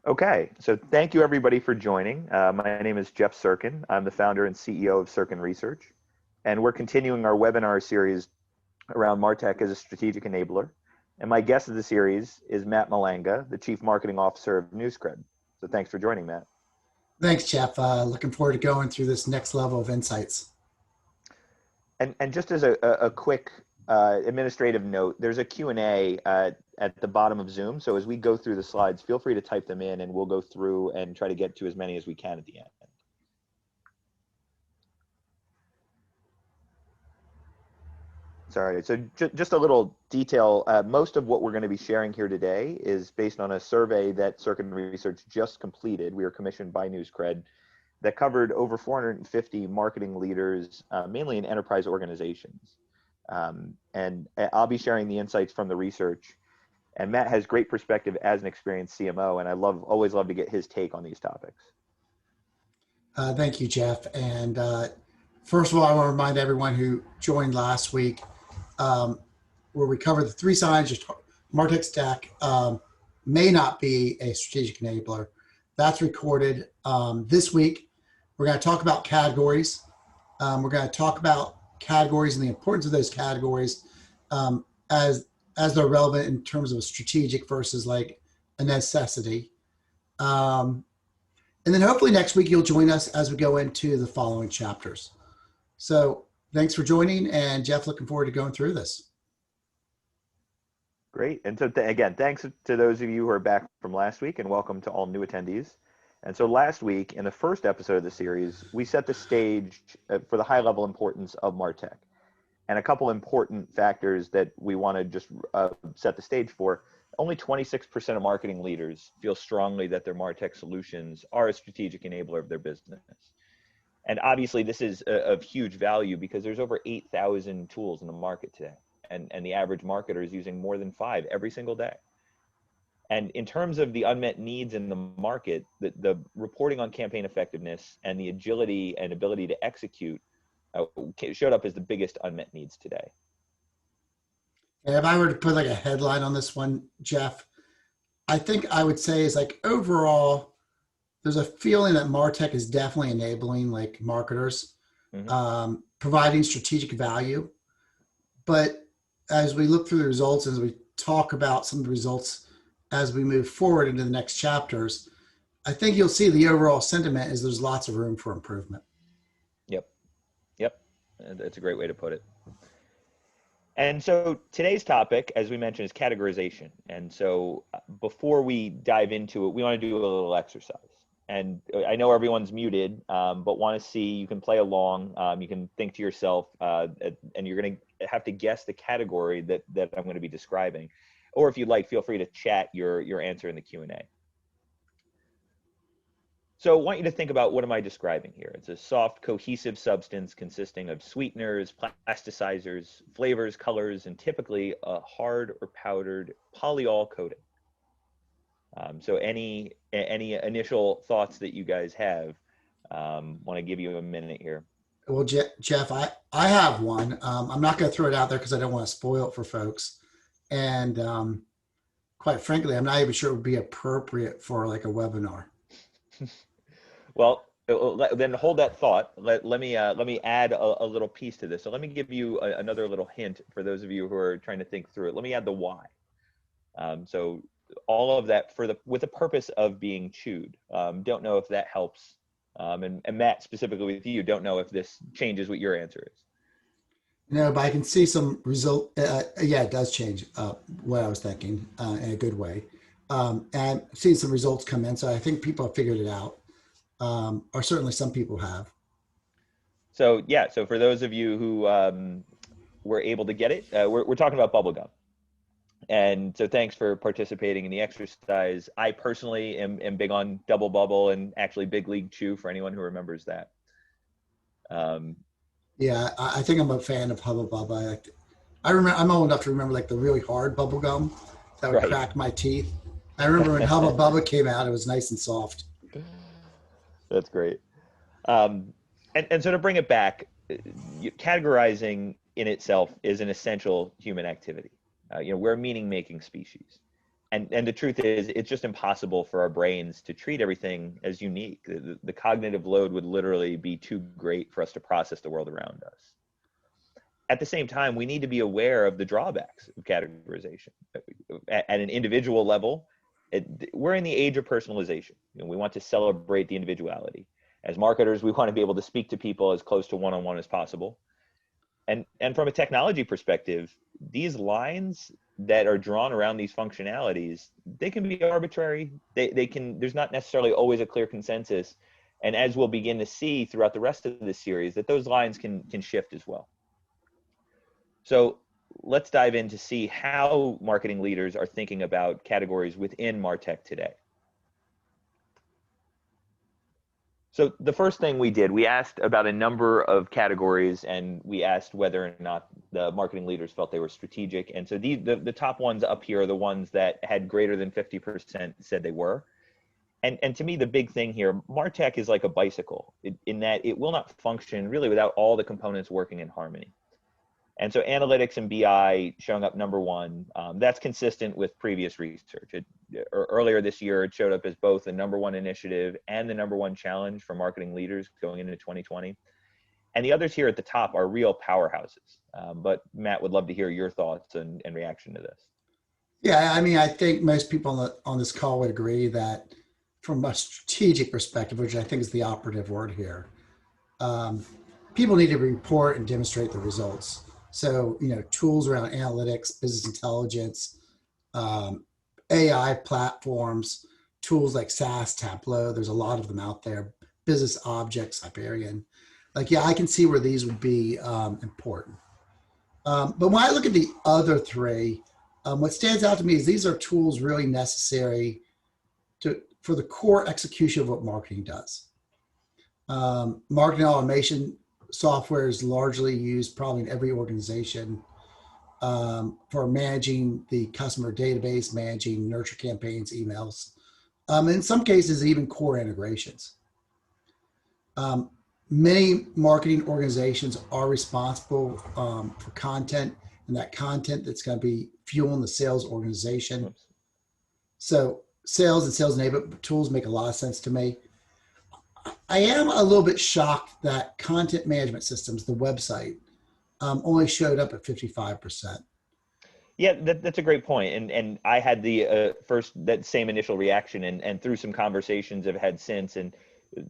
Okay, so thank you everybody for joining. My name is Jeff Sirkin. I'm the founder and CEO of Sirkin Research, and we're continuing our webinar series around Martech as a strategic enabler. And my guest of the series is Matt Malanga, the Chief Marketing Officer of NewsCred. So thanks for joining, Matt. Thanks, Jeff. Looking forward to going through this next level of insights. And just as a quick administrative note, there's a Q&A at the bottom of Zoom. So as we go through the slides, feel free to type them in and we'll go through and try to get to as many as we can at the end. Sorry, so just a little detail. Most of what we're going to be sharing here today is based on a survey that Sirkin Research just completed. We are commissioned by NewsCred that covered over 450 marketing leaders, mainly in enterprise organizations. And I'll be sharing the insights from the research. And Matt has great perspective as an experienced CMO, and I always love to get his take on these topics. Thank you, Jeff. And first of all, I want to remind everyone who joined last week where we covered the three signs. Martech stack may not be a strategic enabler. That's recorded. This week, we're going to talk about categories. We're going to talk about categories and the importance of those categories as they're relevant in terms of a strategic versus like a necessity. And then hopefully next week you'll join us as we go into the following chapters. So thanks for joining, and Jeff, looking forward to going through this. Great. And so again, thanks to those of you who are back from last week, and welcome to all new attendees. And so last week, in the first episode of the series, we set the stage for the high level importance of Martech. And a couple important factors that we want to just set the stage for. Only 26% of marketing leaders feel strongly that their Martech solutions are a strategic enabler of their business. And obviously this is of huge value because there's over 8,000 tools in the market today. And the average marketer is using more than 5 every single day. And in terms of the unmet needs in the market, the reporting on campaign effectiveness and the agility and ability to execute showed up as the biggest unmet needs today. And if I were to put like a headline on this one, Jeff, I think I would say is like overall, there's a feeling that Martech is definitely enabling like marketers, providing strategic value. But as we look through the results, as we talk about some of the results as we move forward into the next chapters, I think you'll see the overall sentiment is there's lots of room for improvement. Yep. That's a great way to put it. And so today's topic, as we mentioned, is categorization. And so before we dive into it, we want to do a little exercise. And I know everyone's muted, but want to see, you can play along, you can think to yourself, and you're going to have to guess the category that I'm going to be describing. Or if you'd like, feel free to chat your answer in the Q&A. So I want you to think about, what am I describing here? It's a soft, cohesive substance consisting of sweeteners, plasticizers, flavors, colors, and typically a hard or powdered polyol coating. So any initial thoughts that you guys have? Want to give you a minute here. Well, Jeff, I have one. I'm not going to throw it out there because I don't want to spoil it for folks. And quite frankly, I'm not even sure it would be appropriate for like a webinar. Well, then hold that thought. Let me add a little piece to this. So let me give you another little hint for those of you who are trying to think through it. Let me add the why. So all of that with the purpose of being chewed. Don't know if that helps. And Matt, specifically with you, don't know if this changes what your answer is. No, but I can see some result. Yeah, it does change what I was thinking in a good way. And seeing some results come in. So I think people have figured it out. Or certainly some people have. So yeah, so for those of you who were able to get it, we're talking about bubblegum. And so thanks for participating in the exercise. I personally am big on Double Bubble and actually Big League Chew for anyone who remembers that. Yeah, I think I'm a fan of Hubba Bubba. I remember, I'm old enough to remember like the really hard bubble gum that would crack my teeth. I remember when Hubba Bubba came out, it was nice and soft. That's great. And so to bring it back, categorizing in itself is an essential human activity. We're a meaning-making species. And the truth is, it's just impossible for our brains to treat everything as unique. The cognitive load would literally be too great for us to process the world around us. At the same time, we need to be aware of the drawbacks of categorization. At an individual level, we're in the age of personalization. We want to celebrate the individuality. As marketers, we want to be able to speak to people as close to one-on-one as possible. And from a technology perspective, these lines that are drawn around these functionalities, they can be arbitrary. There's not necessarily always a clear consensus. And as we'll begin to see throughout the rest of this series, that those lines can shift as well. So let's dive in to see how marketing leaders are thinking about categories within Martech today. So the first thing we did, we asked about a number of categories, and we asked whether or not the marketing leaders felt they were strategic. And so the top ones up here are the ones that had greater than 50% said they were. And to me, the big thing here, Martech is like a bicycle in that it will not function really without all the components working in harmony. And so analytics and BI showing up number one, that's consistent with previous research. Earlier this year, it showed up as both the number one initiative and the number one challenge for marketing leaders going into 2020. And the others here at the top are real powerhouses. But Matt, would love to hear your thoughts and reaction to this. Yeah, I mean, I think most people on this call would agree that from a strategic perspective, which I think is the operative word here, people need to report and demonstrate the results. So, tools around analytics, business intelligence, AI platforms, tools like SAS, Tableau, there's a lot of them out there, business objects, Hyperion. I can see where these would be important. But when I look at the other three, what stands out to me is these are tools really necessary for the core execution of what marketing does. Marketing automation software is largely used probably in every organization for managing the customer database, managing nurture campaigns, emails, in some cases, even core integrations. Many marketing organizations are responsible for content, and that content that's going to be fueling the sales organization. So sales and sales enablement tools make a lot of sense to me. I am a little bit shocked that content management systems, the website, only showed up at 55%. Yeah, that's a great point. And I had the that same initial reaction, and through some conversations I've had since, and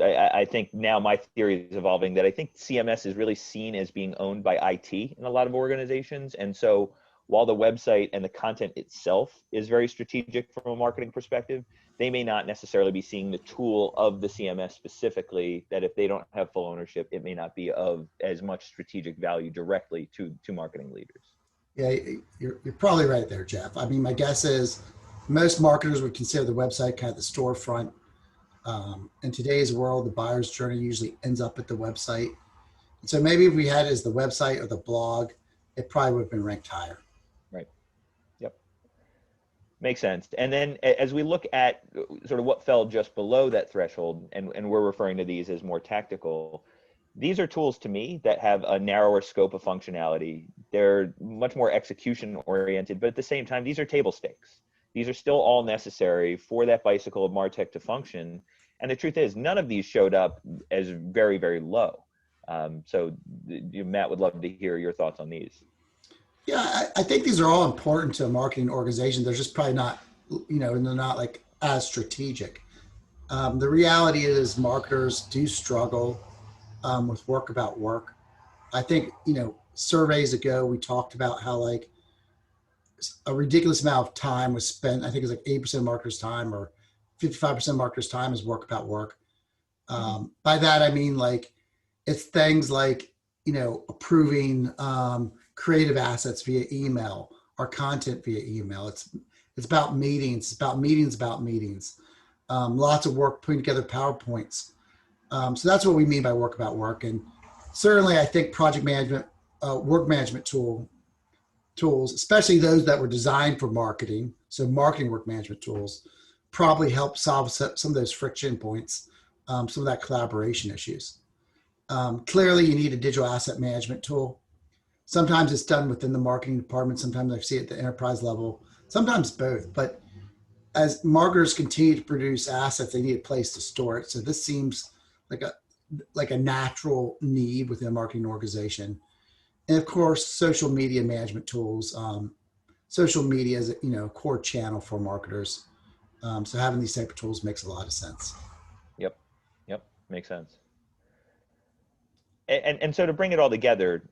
I think now my theory is evolving that I think CMS is really seen as being owned by IT in a lot of organizations. And so while the website and the content itself is very strategic from a marketing perspective, they may not necessarily be seeing the tool of the CMS specifically, that if they don't have full ownership, it may not be of as much strategic value directly to marketing leaders. Yeah, you're probably right there, Jeff. I mean, my guess is most marketers would consider the website kind of the storefront. In today's world, the buyer's journey usually ends up at the website. And so maybe if we had it as the website or the blog, it probably would have been ranked higher. Right. Yep. Makes sense. And then as we look at sort of what fell just below that threshold, and we're referring to these as more tactical, these are tools to me that have a narrower scope of functionality. They're much more execution oriented, but at the same time, these are table stakes. These are still all necessary for that bicycle of MarTech to function. And the truth is, none of these showed up as very, very low. So Matt, would love to hear your thoughts on these. Yeah, I think these are all important to a marketing organization. They're just probably not, they're not like as strategic. The reality is marketers do struggle with work about work. I think, surveys ago, we talked about how like a ridiculous amount of time was spent. I think it's like 8% of marketers' time or 55% of marketers' time is work about work. By that, I mean, like, it's things like, approving creative assets via email or content via email. It's about meetings. It's about meetings. Lots of work putting together PowerPoints. So that's what we mean by work about work. And certainly, I think project management, work management tools, especially those that were designed for marketing, so marketing work management tools, probably help solve some of those friction points, some of that collaboration issues. Clearly, you need a digital asset management tool. Sometimes it's done within the marketing department. Sometimes I see it at the enterprise level. Sometimes both. But as marketers continue to produce assets, they need a place to store it. So this seems like a natural need within a marketing organization. And of course, social media management tools. Social media is a core channel for marketers. So having these type of tools makes a lot of sense. Yep. Yep. Makes sense. And so to bring it all together,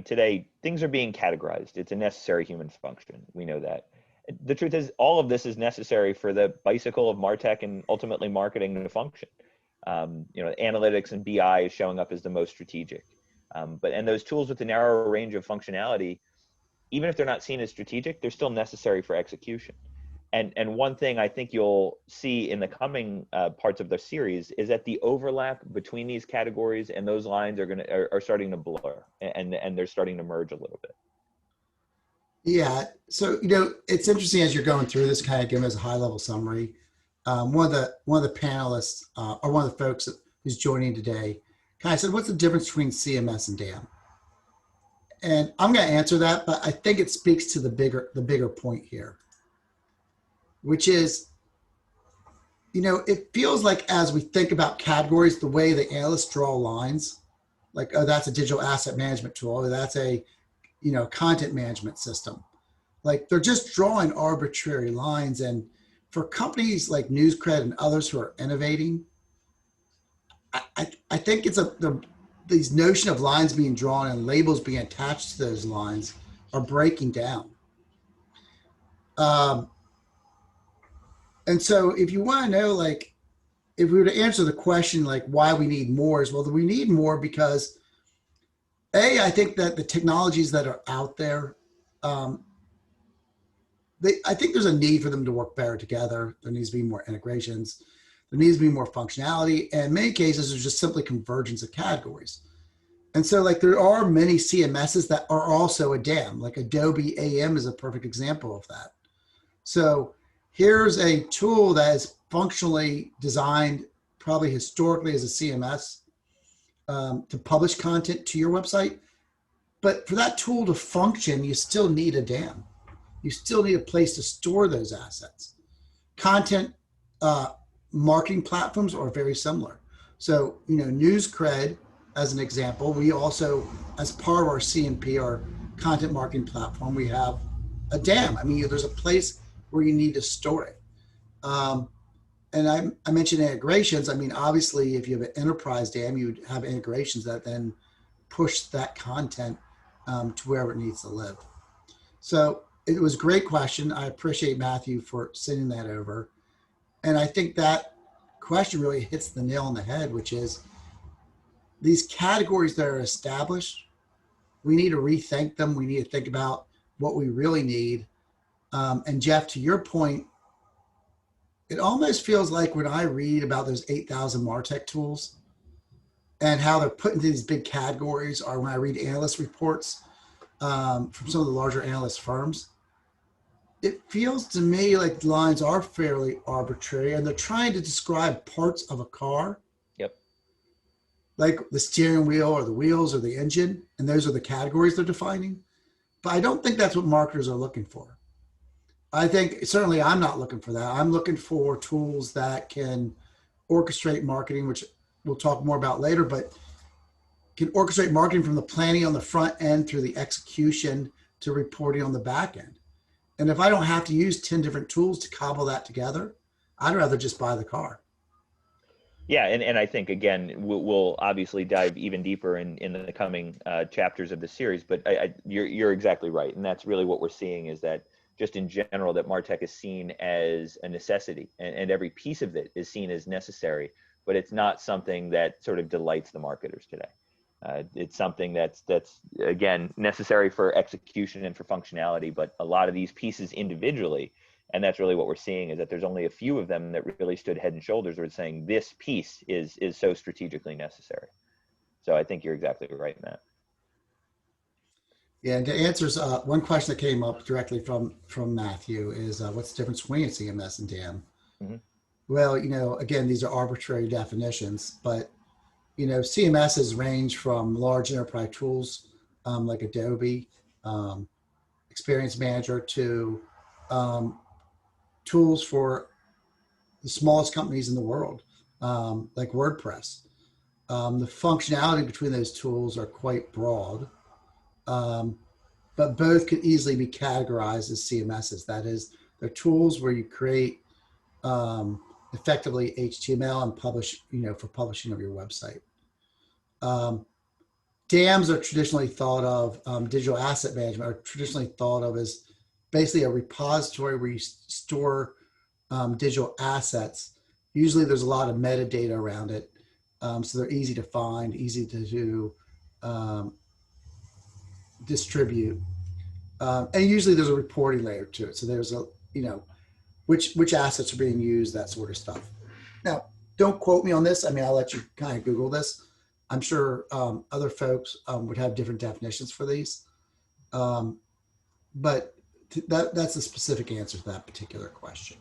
today things are being categorized. It's a necessary human function. We know that. The truth is, all of this is necessary for the bicycle of Martech and ultimately marketing to function. Analytics and BI is showing up as the most strategic. And those tools with a narrower range of functionality, even if they're not seen as strategic, they're still necessary for execution. And one thing I think you'll see in the coming parts of the series is that the overlap between these categories and those lines are starting to blur, and they're starting to merge a little bit. Yeah. So it's interesting as you're going through this, kind of giving us a high level summary. One of the panelists or one of the folks who's joining today kind of said, "What's the difference between CMS and DAM?" And I'm going to answer that, but I think it speaks to the bigger point here, which is, it feels like as we think about categories, the way the analysts draw lines, like, oh, that's a digital asset management tool, or that's a, content management system. Like they're just drawing arbitrary lines. And for companies like NewsCred and others who are innovating, I think it's these notion of lines being drawn and labels being attached to those lines are breaking down. And so if you want to know, like, if we were to answer the question, like why we need more is, well, we need more because I think that the technologies that are out there, I think there's a need for them to work better together. There needs to be more integrations. There needs to be more functionality. And in many cases, there's just simply convergence of categories. And so like there are many CMSs that are also a DAM, like Adobe AM is a perfect example of that. So here's a tool that is functionally designed probably historically as a CMS to publish content to your website. But for that tool to function, you still need a DAM. You still need a place to store those assets. Content marketing platforms are very similar. So, NewsCred, as an example, we also, as part of our CMP, our content marketing platform, we have a DAM. I mean, there's a place where you need to store it. And I mentioned integrations. I mean, obviously, if you have an enterprise DAM, you would have integrations that then push that content to wherever it needs to live. So it was a great question. I appreciate Matthew for sending that over. And I think that question really hits the nail on the head, which is these categories that are established, we need to rethink them. We need to think about what we really need. And Jeff, to your point, it almost feels like when I read about those 8,000 Martech tools and how they're put into these big categories, or when I read analyst reports from some of the larger analyst firms, it feels to me like the lines are fairly arbitrary and they're trying to describe parts of a car. Yep. Like the steering wheel or the wheels or the engine, and those are the categories they're defining. But I don't think that's what marketers are looking for. I think certainly I'm not looking for that. I'm looking for tools that can orchestrate marketing, which we'll talk more about later, but can orchestrate marketing from the planning on the front end through the execution to reporting on the back end. And if I don't have to use 10 different tools to cobble that together, I'd rather just buy the car. Yeah, and I think, again, we'll obviously dive even deeper in the coming chapters of the series, but you're exactly right. And that's really what we're seeing, is that just in general, that MarTech is seen as a necessity, and every piece of it is seen as necessary, but it's not something that sort of delights the marketers today. It's something that's again necessary for execution and for functionality, but a lot of these pieces individually, and that's really what we're seeing, is that there's only a few of them that really stood head and shoulders with saying this piece is so strategically necessary. So I think you're exactly right, Matt. Yeah, and to answer one question that came up directly from Matthew is what's the difference between a CMS and DAM? Mm-hmm. Well, again, these are arbitrary definitions, but CMSs range from large enterprise tools like Adobe, Experience Manager, to tools for the smallest companies in the world, like WordPress. The functionality between those tools are quite broad, but both could easily be categorized as CMSs. That is, they're tools where you create effectively HTML and publish, for publishing of your website. DAMs are traditionally thought of, digital asset management are traditionally thought of as basically a repository where you store digital assets. Usually there's a lot of metadata around it. So they're easy to find, easy to distribute. And usually there's a reporting layer to it. So there's which assets are being used, that sort of stuff. Now, don't quote me on this. I mean, I'll let you kind of Google this. I'm sure other folks would have different definitions for these. But that's a specific answer to that particular question.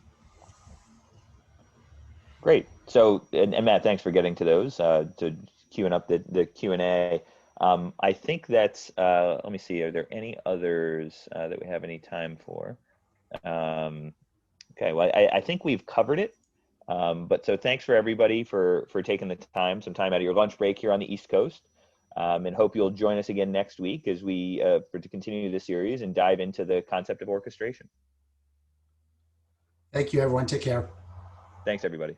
Great. So, and Matt, thanks for getting to those, to queuing up the Q&A. I think that's, let me see, are there any others that we have any time for? Okay, well, I think we've covered it. But so thanks for everybody for taking the time, some time out of your lunch break here on the East Coast. And hope you'll join us again next week as we to continue the series and dive into the concept of orchestration. Thank you, everyone. Take care. Thanks, everybody.